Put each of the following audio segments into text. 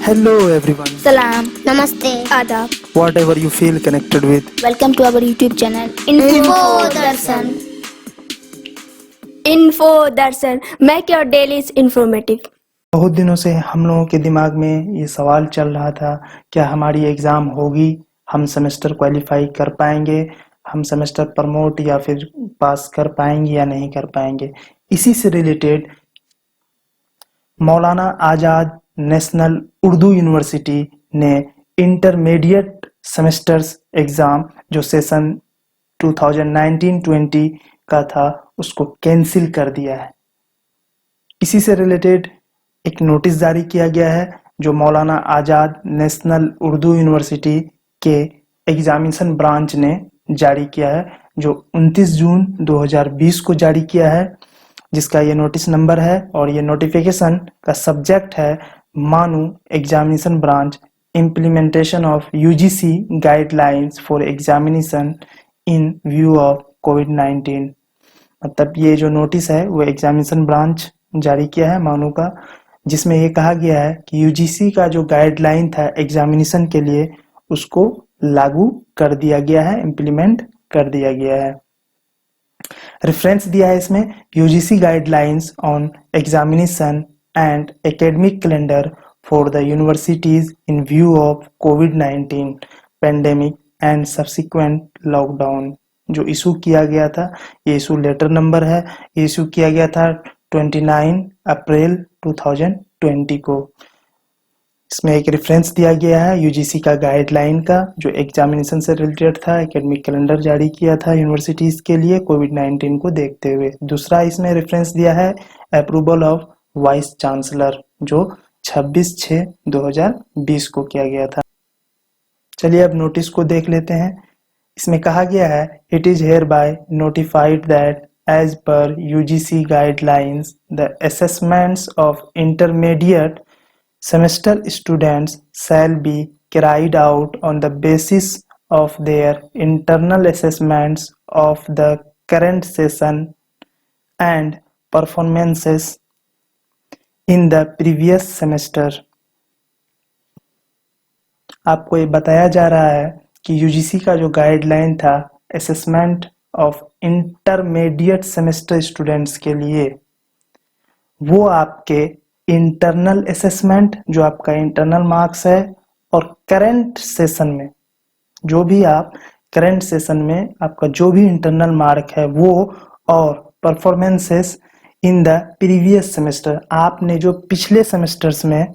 Hello everyone. Salam. नमस्ते। Adab. Whatever you feel connected with. Welcome to our YouTube channel. Info Darshan. Info Darshan. Make your days informative. बहुत दिनों से हम लोगों के दिमाग में ये सवाल चल रहा था, क्या हमारी एग्ज़ाम होगी, हम सेमेस्टर क्वालिफाई कर पाएंगे, हम सेमेस्टर प्रमोट या फिर पास कर पाएंगे या नहीं कर पाएंगे। इसी से रिलेटेड मौलाना आज़ाद नेशनल उर्दू यूनिवर्सिटी ने इंटरमीडिएट सेमेस्टर्स एग्ज़ाम जो सेशन 2019-20 का था उसको कैंसिल कर दिया है। इसी से रिलेटेड एक नोटिस जारी किया गया है जो मौलाना आज़ाद नेशनल उर्दू यूनिवर्सिटी के एग्जामिनेशन ब्रांच ने जारी किया है, जो 29 जून 2020 को जारी किया है, जिसका ये नोटिस नंबर है और ये नोटिफिकेशन का सब्जेक्ट है MANUU examination branch implementation of UGC guidelines for examination in view of कोविड-19। मतलब ये जो नोटिस है वो एग्जामिनेशन ब्रांच जारी किया है मानू का, जिसमें ये कहा गया है कि यूजीसी का जो गाइडलाइन था एग्जामिनेशन के लिए उसको लागू कर दिया गया है, इम्प्लीमेंट कर दिया गया है। रेफरेंस दिया है इसमें UGC guidelines on examination and academic calendar for the universities in view of covid pandemic and subsequent lockdown, जो इशू किया गया था। ये इशू लेटर नंबर है, ये इशू किया गया था 29 अप्रैल 2020 को। इसमें एक रेफरेंस दिया गया है यूजीसी का गाइडलाइन का जो एग्जामिनेशन से रिलेटेड था, एकेडमिक कैलेंडर जारी किया था यूनिवर्सिटीज के लिए कोविड-19 को देखते हुए। दूसरा इसमें रेफरेंस दिया है अप्रूवल ऑफ वाइस चांसलर जो 26/6/2020 को किया गया था। चलिए अब नोटिस को देख लेते हैं। इसमें कहा गया है it is hereby notified that as per UGC guidelines, the assessments of intermediate semester students shall be carried out on the basis of their internal assessments of the current session and performances in the previous semester। आपको ये बताया जा रहा है कि UGC का जो guideline था assessment of intermediate semester students के लिए, वो आपके इंटरनल असेसमेंट जो आपका इंटरनल मार्क्स है और करंट सेशन में जो भी आप करंट सेशन में आपका जो भी इंटरनल मार्क है वो, और performances in the previous semester, आपने जो पिछले सेमेस्टर्स में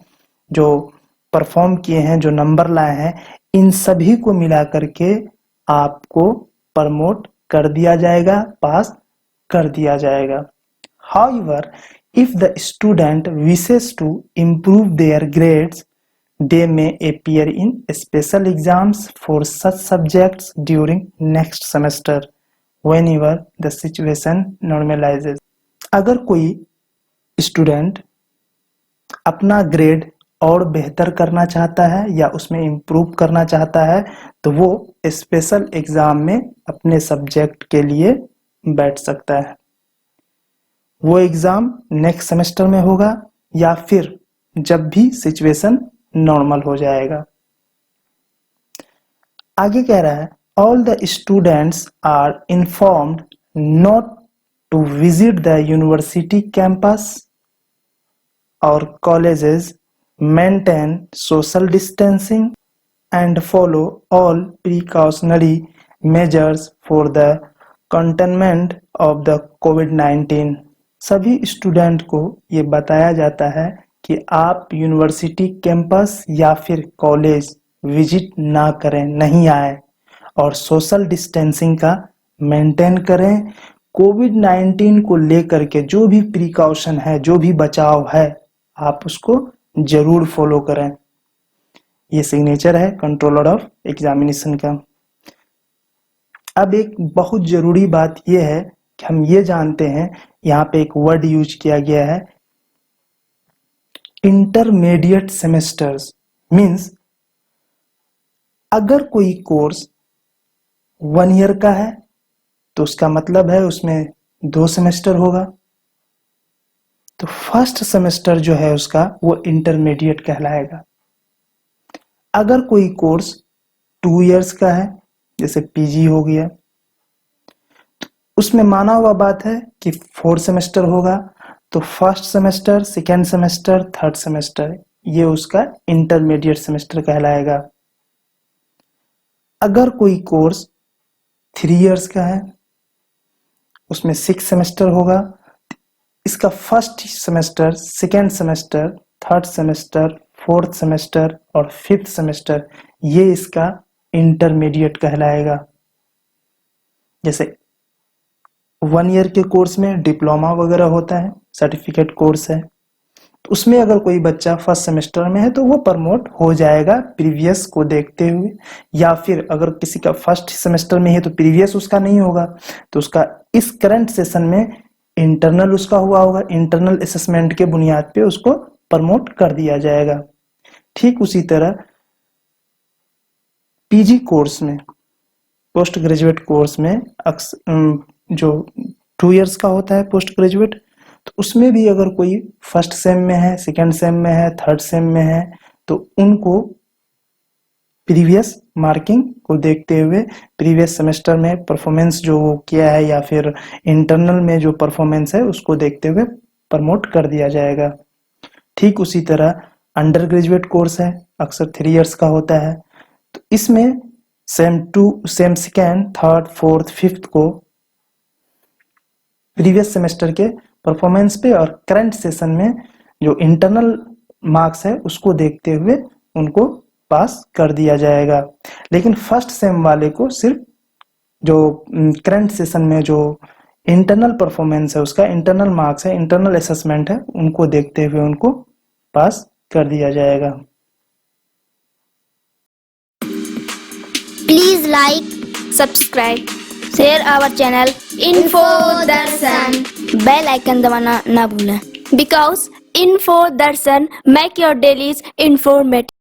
जो परफॉर्म किए हैं, जो नंबर लाए हैं, इन सभी को मिला करके आपको प्रमोट कर दिया जाएगा, पास कर दिया जाएगा। However, if the student wishes to improve their grades, they may appear in special exams for such subjects during next semester whenever the situation normalizes। अगर कोई स्टूडेंट अपना ग्रेड और बेहतर करना चाहता है या उसमें इम्प्रूव करना चाहता है तो वो स्पेशल एग्जाम में अपने सब्जेक्ट के लिए बैठ सकता है। वो एग्जाम नेक्स्ट सेमेस्टर में होगा या फिर जब भी सिचुएशन नॉर्मल हो जाएगा। आगे कह रहा है all the students are informed not to visit the university campus और colleges, maintain social distancing and follow all precautionary measures for the containment of the COVID-19। सभी स्टूडेंट को ये बताया जाता है कि आप यूनिवर्सिटी कैंपस या फिर कॉलेज विजिट ना करें, नहीं आए, और सोशल डिस्टेंसिंग का मेंटेन करें। कोविड-19 को लेकर के जो भी प्रिकॉशन है, जो भी बचाव है, आप उसको जरूर फॉलो करें। ये सिग्नेचर है कंट्रोलर ऑफ एग्जामिनेशन का। अब एक बहुत जरूरी बात यह है कि हम ये जानते हैं, यहाँ पे एक वर्ड यूज किया गया है इंटरमीडिएट सेमेस्टर्स, मींस अगर कोई कोर्स 1 ईयर का है तो उसका मतलब है उसमें 2 सेमेस्टर होगा। तो फर्स्ट सेमेस्टर जो है उसका वो इंटरमीडिएट कहलाएगा। अगर कोई कोर्स 2 इयर्स का है, जैसे पीजी हो गया, तो उसमें माना हुआ बात है कि 4 सेमेस्टर होगा, तो first semester, second semester, third semester ये उसका इंटरमीडिएट सेमेस्टर कहलाएगा। अगर कोई कोर्स 3 इयर्स का है, उसमें 6 सेमेस्टर होगा, इसका first semester, second semester, third semester, fourth semester और फिफ्थ सेमेस्टर ये इसका इंटरमीडिएट कहलाएगा। जैसे 1 ईयर के कोर्स में डिप्लोमा वगैरह होता है, सर्टिफिकेट कोर्स है, तो उसमें अगर कोई बच्चा फर्स्ट सेमेस्टर में है तो वो प्रमोट हो जाएगा प्रीवियस को देखते हुए, या फिर अगर किसी का फर्स्ट सेमेस्टर में है तो प्रीवियस उसका नहीं होगा, तो उसका इस करंट सेशन में इंटरनल उसका हुआ होगा, इंटरनल असेसमेंट के बुनियाद पे उसको प्रमोट कर दिया जाएगा। ठीक उसी तरह पीजी कोर्स में, पोस्ट ग्रेजुएट कोर्स में जो 2 इयर्स का होता है पोस्ट ग्रेजुएट, तो उसमें भी अगर कोई फर्स्ट सेम में है, सेकेंड सेम में है, थर्ड सेम में है, तो उनको प्रीवियस मार्किंग को देखते हुए प्रीवियस सेमेस्टर में परफॉर्मेंस जो वो किया है या फिर इंटरनल में जो परफॉर्मेंस है उसको देखते हुए प्रमोट कर दिया जाएगा। ठीक उसी तरह अंडर ग्रेजुएट कोर्स है, अक्सर 3 इयर्स का होता है, तो इसमें same second, third, fourth, fifth को प्रीवियस सेमेस्टर के परफॉर्मेंस पे और करंट सेशन में जो इंटरनल मार्क्स है उसको देखते हुए उनको पास कर दिया जाएगा। लेकिन फर्स्ट सेम वाले को सिर्फ जो करंट सेशन में जो इंटरनल परफॉर्मेंस है, उसका इंटरनल मार्क्स है, इंटरनल असेसमेंट है, उनको देखते हुए उनको पास कर दिया जाएगा। Please like, subscribe, share our channel Info Darshan. Bell icon दबाना ना भूलें, because Info Darshan make your dailies informative.